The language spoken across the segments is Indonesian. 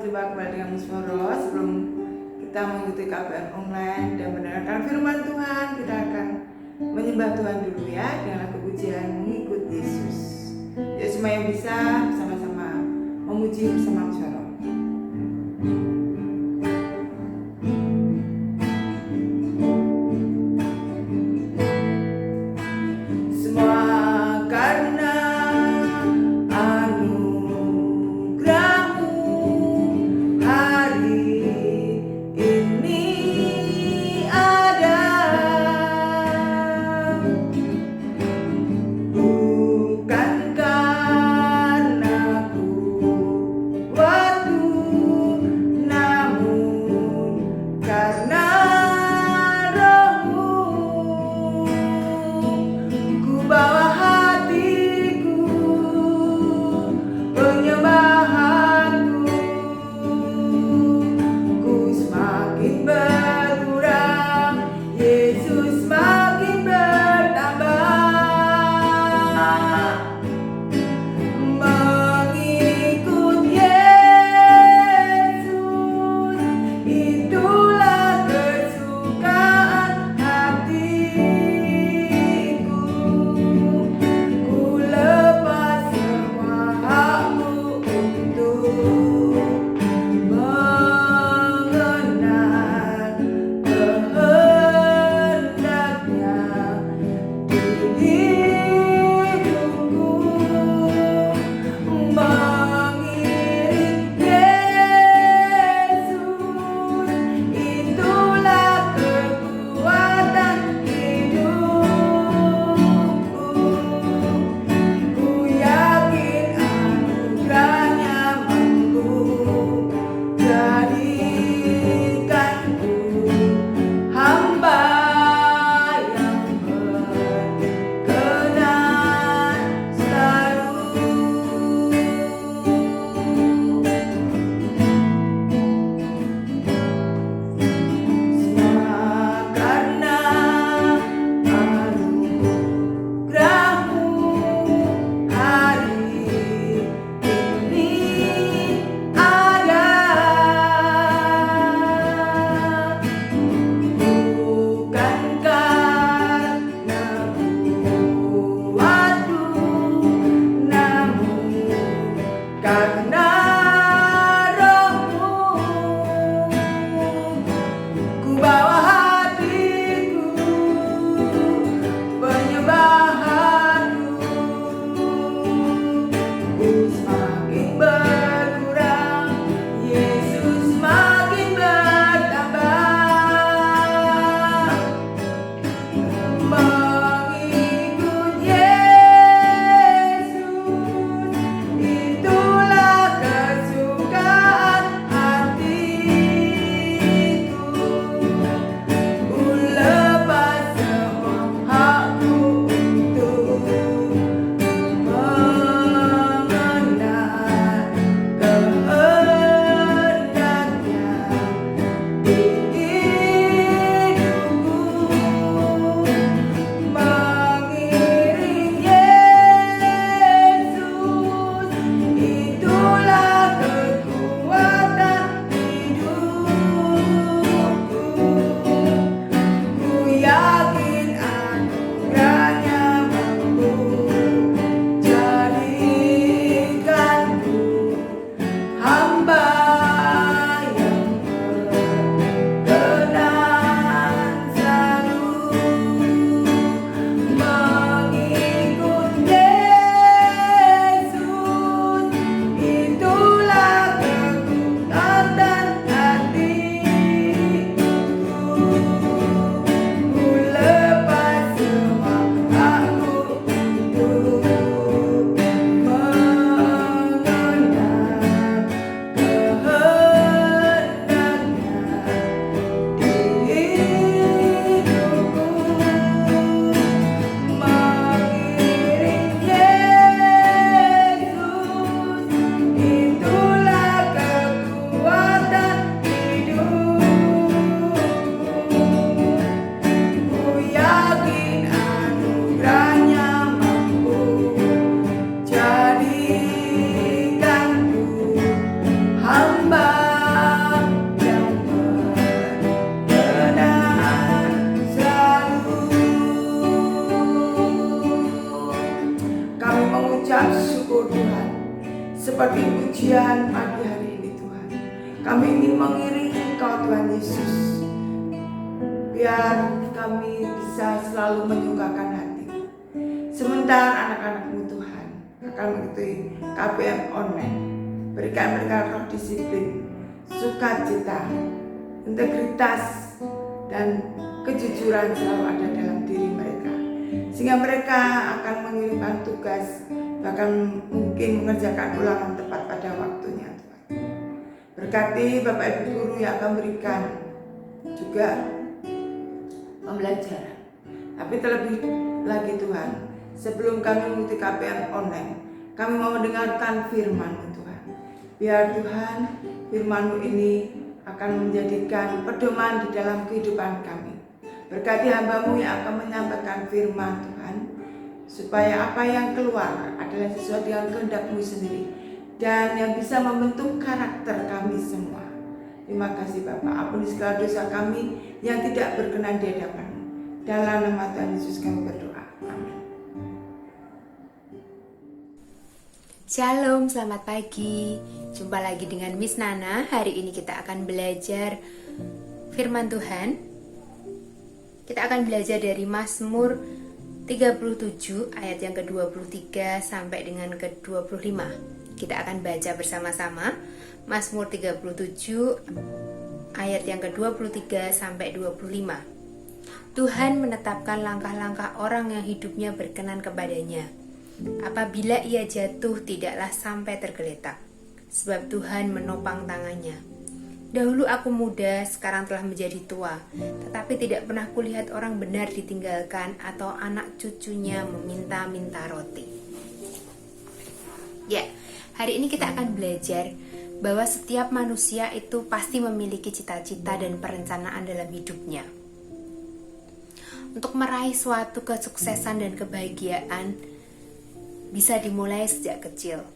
berjumpa kembali dengan Musmoro. Sebelum kita mengikuti KBR online dan mendengarkan firman Tuhan, kita akan menyembah Tuhan dulu ya dengan lagu pujian Mengikut Yesus. Ya, semua yang bisa sama-sama memuji bersama Musmoro. Bukan karena ku sebagai pujian pagi hari ini Tuhan. Kami ingin mengiringi Engkau Tuhan Yesus, biar kami bisa selalu menyukakan hati. Sementara anak-anak-Mu Tuhan akan mengikuti KBM online, berikan mereka roh disiplin, sukacita, integritas, dan kejujuran selalu ada dalam diri mereka, sehingga mereka akan mengirimkan tugas, bahkan mungkin mengerjakan ulangan tepat pada waktunya Tuhan. Berkati Bapak Ibu Guru yang akan berikan juga pembelajaran. Tapi terlebih lagi Tuhan, sebelum kami mengikuti KPM online, kami mau mendengarkan firman-Mu Tuhan. Biar Tuhan, firman-Mu ini akan menjadikan pedoman di dalam kehidupan kami. Berkati hamba-Mu yang akan menyampaikan firman Tuhan, supaya apa yang keluar adalah sesuai dengan kehendak-Mu sendiri dan yang bisa membentuk karakter kami semua. Terima kasih Bapak, ampuni segala dosa kami yang tidak berkenan di hadapan-Mu. Dalam nama Tuhan Yesus kami berdoa. Amin. Shalom, selamat pagi. Jumpa lagi dengan Miss Nana. Hari ini kita akan belajar firman Tuhan. Kita akan belajar dari Mazmur 37 ayat yang ke-23 sampai dengan ke-25. Kita akan baca bersama-sama Mazmur 37 ayat yang ke-23 sampai 25. Tuhan menetapkan langkah-langkah orang yang hidupnya berkenan kepadanya. Apabila ia jatuh, tidaklah sampai tergeletak, sebab Tuhan menopang tangannya. Dahulu aku muda, sekarang telah menjadi tua, tetapi tidak pernah kulihat orang benar ditinggalkan atau anak cucunya meminta-minta roti. Ya, hari ini kita akan belajar bahwa setiap manusia itu pasti memiliki cita-cita dan perencanaan dalam hidupnya. Untuk meraih suatu kesuksesan dan kebahagiaan bisa dimulai sejak kecil.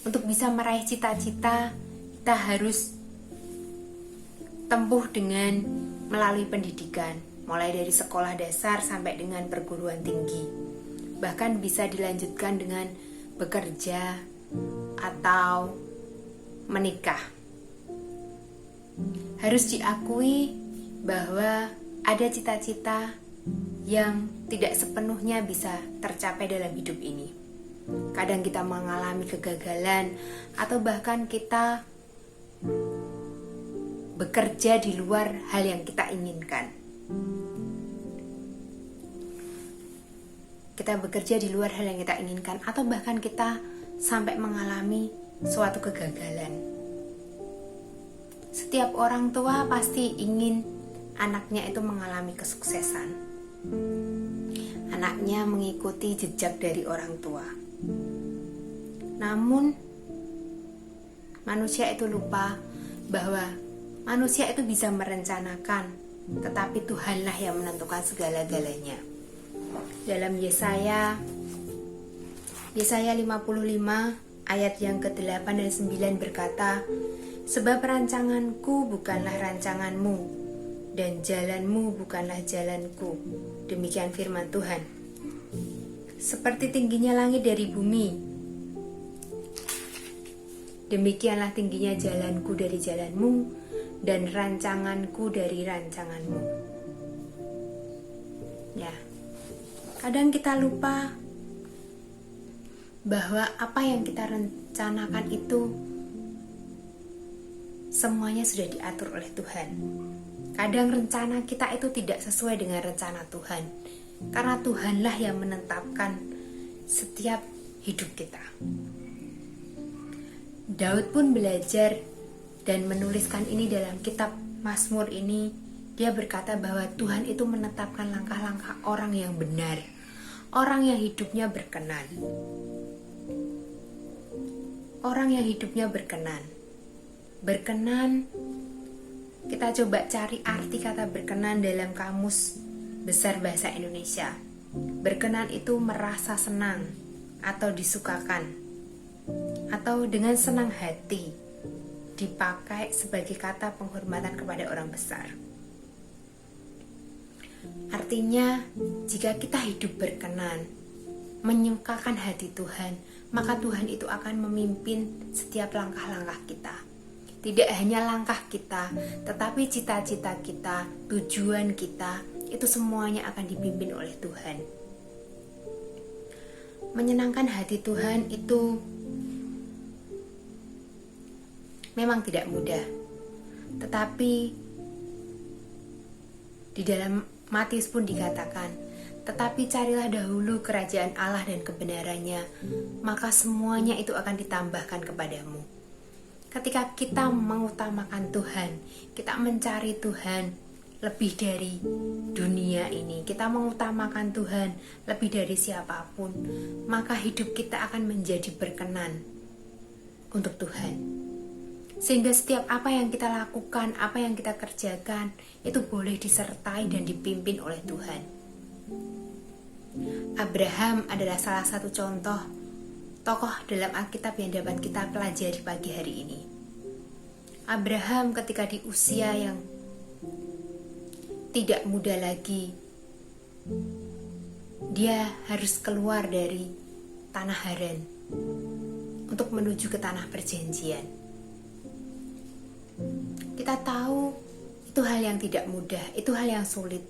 Untuk bisa meraih cita-cita, kita harus tempuh dengan melalui pendidikan, mulai dari sekolah dasar sampai dengan perguruan tinggi. Bahkan bisa dilanjutkan dengan bekerja atau menikah. Harus diakui bahwa ada cita-cita yang tidak sepenuhnya bisa tercapai dalam hidup ini. Kadang kita mengalami kegagalan atau bahkan kita bekerja di luar hal yang kita inginkan. Kita bekerja di luar hal yang kita inginkan atau bahkan kita sampai mengalami suatu kegagalan. Setiap orang tua pasti ingin anaknya itu mengalami kesuksesan. Anaknya mengikuti jejak dari orang tua. Namun manusia itu lupa bahwa manusia itu bisa merencanakan, tetapi Tuhanlah yang menentukan segala-galanya. Dalam Yesaya 55 ayat yang ke-8 dan 9 berkata, sebab rancanganku bukanlah rancanganmu, dan jalanmu bukanlah jalanku. Demikian firman Tuhan. Seperti tingginya langit dari bumi, demikianlah tingginya jalanku dari jalanmu, dan rancanganku dari rancanganmu. Ya, kadang kita lupa bahwa apa yang kita rencanakan itu semuanya sudah diatur oleh Tuhan. Kadang rencana kita itu tidak sesuai dengan rencana Tuhan, karena Tuhanlah yang menetapkan setiap hidup kita. Daud pun belajar dan menuliskan ini dalam kitab Mazmur ini. Dia berkata bahwa Tuhan itu menetapkan langkah-langkah orang yang benar, orang yang hidupnya berkenan. Orang yang hidupnya berkenan. Berkenan, kita coba cari arti kata berkenan dalam kamus besar bahasa Indonesia. Berkenan itu merasa senang atau disukakan, atau dengan senang hati, dipakai sebagai kata penghormatan kepada orang besar. Artinya, jika kita hidup berkenan, menyukakan hati Tuhan, maka Tuhan itu akan memimpin setiap langkah-langkah kita. Tidak hanya langkah kita, tetapi cita-cita kita, tujuan kita, itu semuanya akan dipimpin oleh Tuhan. Menyenangkan hati Tuhan itu memang tidak mudah. Tetapi di dalam Matius pun dikatakan, tetapi carilah dahulu kerajaan Allah dan kebenarannya, maka semuanya itu akan ditambahkan kepadamu. Ketika kita mengutamakan Tuhan, kita mencari Tuhan lebih dari dunia ini, kita mengutamakan Tuhan lebih dari siapapun, maka hidup kita akan menjadi berkenan untuk Tuhan. Sehingga setiap apa yang kita lakukan, apa yang kita kerjakan, itu boleh disertai dan dipimpin oleh Tuhan. Abraham adalah salah satu contoh tokoh dalam Alkitab yang dapat kita pelajari pagi hari ini. Abraham ketika di usia yang tidak muda lagi, dia harus keluar dari tanah Haran untuk menuju ke tanah perjanjian. Kita tahu itu hal yang tidak mudah, itu hal yang sulit.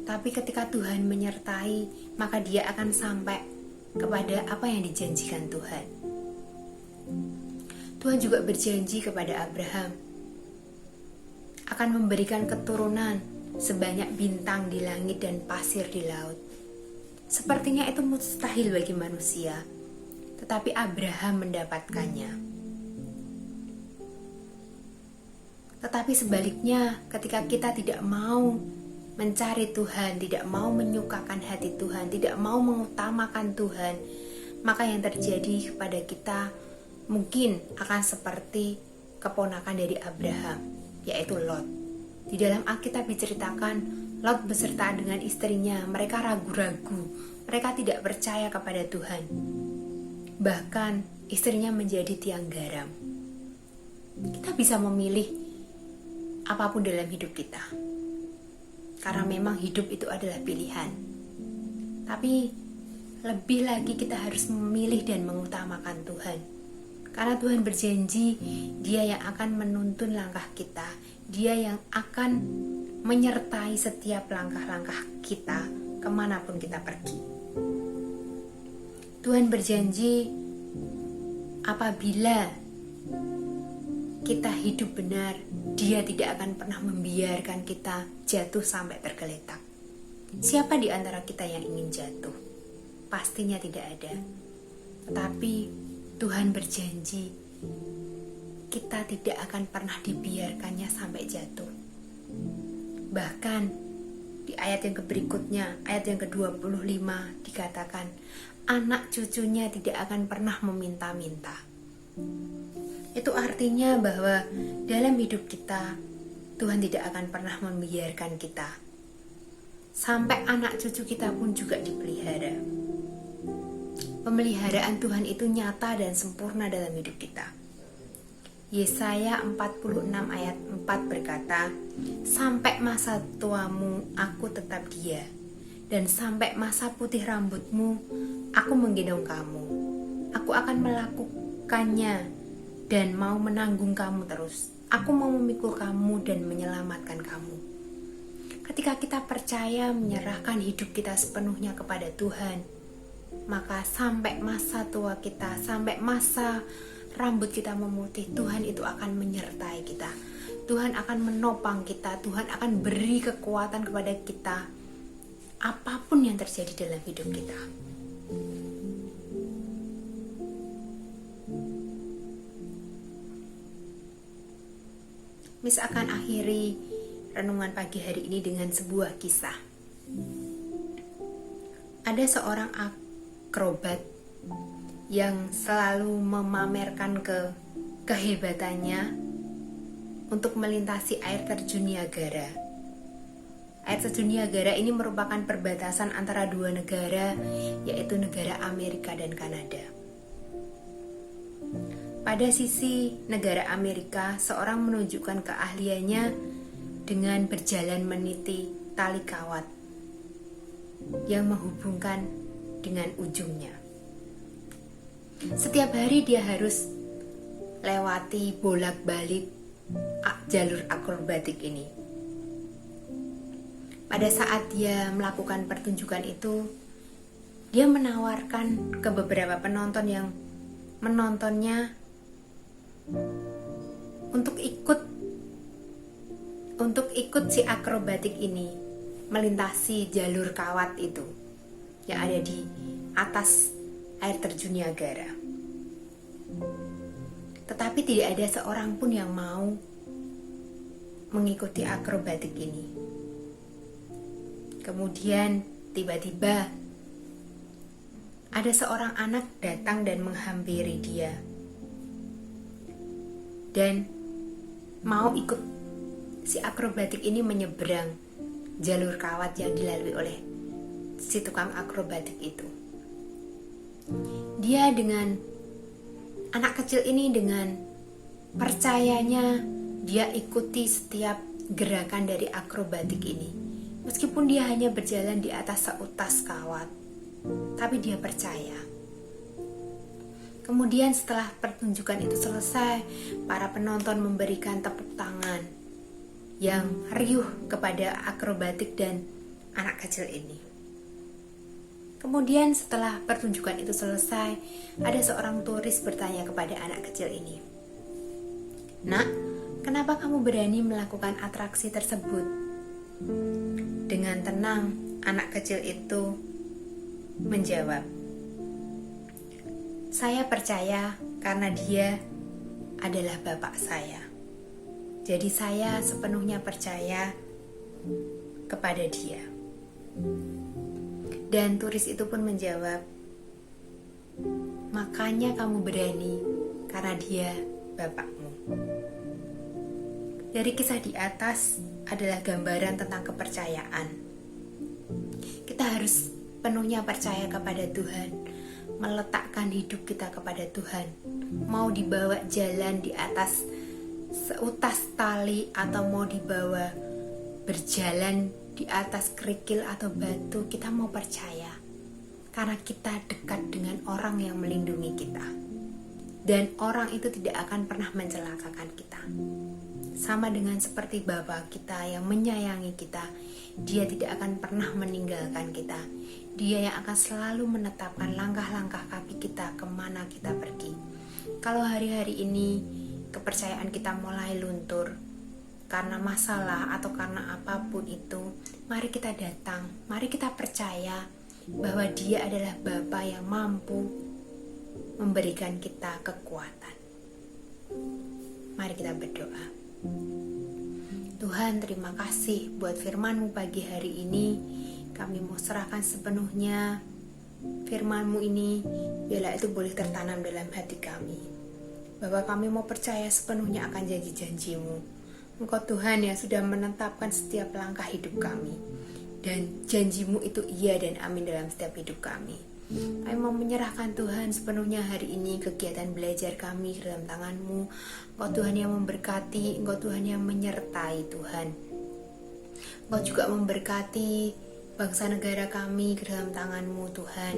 Tapi ketika Tuhan menyertai, maka dia akan sampai kepada apa yang dijanjikan Tuhan. Tuhan juga berjanji kepada Abraham akan memberikan keturunan sebanyak bintang di langit dan pasir di laut. Sepertinya itu mustahil bagi manusia, tetapi Abraham mendapatkannya. Tetapi sebaliknya, ketika kita tidak mau mencari Tuhan, tidak mau menyukakan hati Tuhan, tidak mau mengutamakan Tuhan, maka yang terjadi kepada kita mungkin akan seperti keponakan dari Abraham, yaitu Lot. Di dalam Alkitab diceritakan, Lot beserta dengan istrinya, mereka ragu-ragu, mereka tidak percaya kepada Tuhan. Bahkan istrinya menjadi tiang garam. Kita bisa memilih apapun dalam hidup kita, karena memang hidup itu adalah pilihan. Tapi lebih lagi kita harus memilih dan mengutamakan Tuhan, karena Tuhan berjanji Dia yang akan menuntun langkah kita, Dia yang akan menyertai setiap langkah-langkah kita kemanapun kita pergi. Tuhan berjanji apabila kita hidup benar, Dia tidak akan pernah membiarkan kita jatuh sampai tergeletak. Siapa di antara kita yang ingin jatuh? Pastinya tidak ada. Tetapi Tuhan berjanji kita tidak akan pernah dibiarkannya sampai jatuh. Bahkan di ayat yang berikutnya, ayat yang ke-25 dikatakan, anak cucunya tidak akan pernah meminta-minta. Itu artinya bahwa dalam hidup kita, Tuhan tidak akan pernah membiarkan kita. Sampai anak cucu kita pun juga dipelihara. Pemeliharaan Tuhan itu nyata dan sempurna dalam hidup kita. Yesaya 46 ayat 4 berkata, sampai masa tuamu aku tetap Dia, dan sampai masa putih rambutmu aku menggendong kamu. Aku akan melakukannya dan mau menanggung kamu terus. Aku mau memikul kamu dan menyelamatkan kamu. Ketika kita percaya menyerahkan hidup kita sepenuhnya kepada Tuhan, maka sampai masa tua kita, sampai masa rambut kita memutih, Tuhan itu akan menyertai kita. Tuhan akan menopang kita, Tuhan akan beri kekuatan kepada kita apapun yang terjadi dalam hidup kita. Miss akan akhiri renungan pagi hari ini dengan sebuah kisah. Ada seorang akrobat yang selalu memamerkan kehebatannya untuk melintasi air terjun Niagara. Air terjun Niagara ini merupakan perbatasan antara dua negara, yaitu negara Amerika dan Kanada. Pada sisi negara Amerika, seorang menunjukkan keahliannya dengan berjalan meniti tali kawat yang menghubungkan dengan ujungnya. Setiap hari dia harus lewati bolak-balik jalur akrobatik ini. Pada saat dia melakukan pertunjukan itu, dia menawarkan ke beberapa penonton yang menontonnya untuk ikut si akrobatik ini melintasi jalur kawat itu yang ada di atas air terjun Niagara. Tetapi tidak ada seorang pun yang mau mengikuti akrobatik ini. Kemudian tiba-tiba ada seorang anak datang dan menghampiri dia dan mau ikut si akrobatik ini menyeberang jalur kawat yang dilalui oleh si tukang akrobatik itu. Dia dengan anak kecil ini dengan percayanya dia ikuti setiap gerakan dari akrobatik ini. Meskipun dia hanya berjalan di atas seutas kawat, tapi dia percaya. Kemudian setelah pertunjukan itu selesai, para penonton memberikan tepuk tangan yang riuh kepada akrobatik dan anak kecil ini. Kemudian setelah pertunjukan itu selesai, ada seorang turis bertanya kepada anak kecil ini, "Nak, kenapa kamu berani melakukan atraksi tersebut?" Dengan tenang, anak kecil itu menjawab, "Saya percaya karena dia adalah bapak saya. Jadi saya sepenuhnya percaya kepada dia." Dan turis itu pun menjawab, "Makanya kamu berani karena dia bapakmu." Dari kisah di atas adalah gambaran tentang kepercayaan. Kita harus penuhnya percaya kepada Tuhan, meletakkan hidup kita kepada Tuhan. Mau dibawa jalan di atas seutas tali atau mau dibawa berjalan di atas kerikil atau batu, kita mau percaya karena kita dekat dengan orang yang melindungi kita, dan orang itu tidak akan pernah mencelakakan kita. Sama dengan seperti Bapa kita yang menyayangi kita, Dia tidak akan pernah meninggalkan kita. Dia yang akan selalu menetapkan langkah-langkah kaki kita kemana kita pergi. Kalau hari-hari ini kepercayaan kita mulai luntur karena masalah atau karena apapun itu, mari kita datang, mari kita percaya bahwa Dia adalah Bapa yang mampu memberikan kita kekuatan. Mari kita berdoa. Tuhan, terima kasih buat firman-Mu pagi hari ini. Kami mau serahkan sepenuhnya firman-Mu ini, biarlah itu boleh tertanam dalam hati kami, bahwa kami mau percaya sepenuhnya akan janji-janji-Mu. Engkau Tuhan yang sudah menetapkan setiap langkah hidup kami, dan janji-Mu itu iya dan amin dalam setiap hidup kami. Kami mau menyerahkan Tuhan sepenuhnya hari ini kegiatan belajar kami ke dalam tangan-Mu. Engkau Tuhan yang memberkati, Engkau Tuhan yang menyertai Tuhan. Engkau juga memberkati bangsa negara kami ke dalam tangan-Mu Tuhan.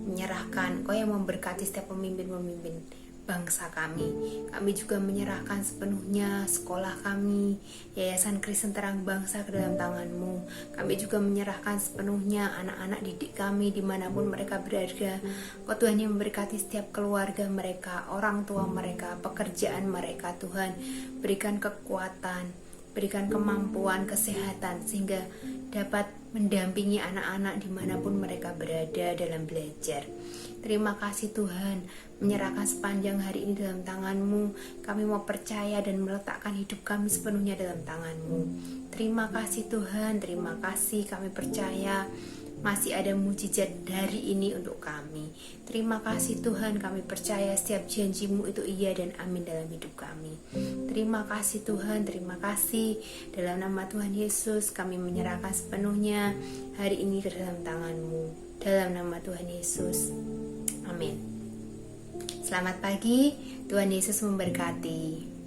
Menyerahkan, Engkau yang memberkati setiap pemimpin-pemimpin bangsa kami. Kami juga menyerahkan sepenuhnya sekolah kami, Yayasan Kristen Terang Bangsa ke dalam tangan-Mu. Kami juga menyerahkan sepenuhnya anak-anak didik kami dimanapun mereka berada. Kau Tuhan yang memberkati setiap keluarga mereka, orang tua mereka, pekerjaan mereka Tuhan. Berikan kekuatan, berikan kemampuan, kesehatan, sehingga dapat mendampingi anak-anak dimanapun mereka berada dalam belajar. Terima kasih Tuhan, menyerahkan sepanjang hari ini dalam tangan-Mu. Kami mau percaya dan meletakkan hidup kami sepenuhnya dalam tangan-Mu. Terima kasih Tuhan, terima kasih, kami percaya masih ada mujizat dari ini untuk kami. Terima kasih Tuhan, kami percaya setiap janji-Mu itu iya dan amin dalam hidup kami. Terima kasih Tuhan, terima kasih. Dalam nama Tuhan Yesus kami menyerahkan sepenuhnya hari ini ke dalam tangan-Mu. Dalam nama Tuhan Yesus, amin. Selamat pagi, Tuhan Yesus memberkati.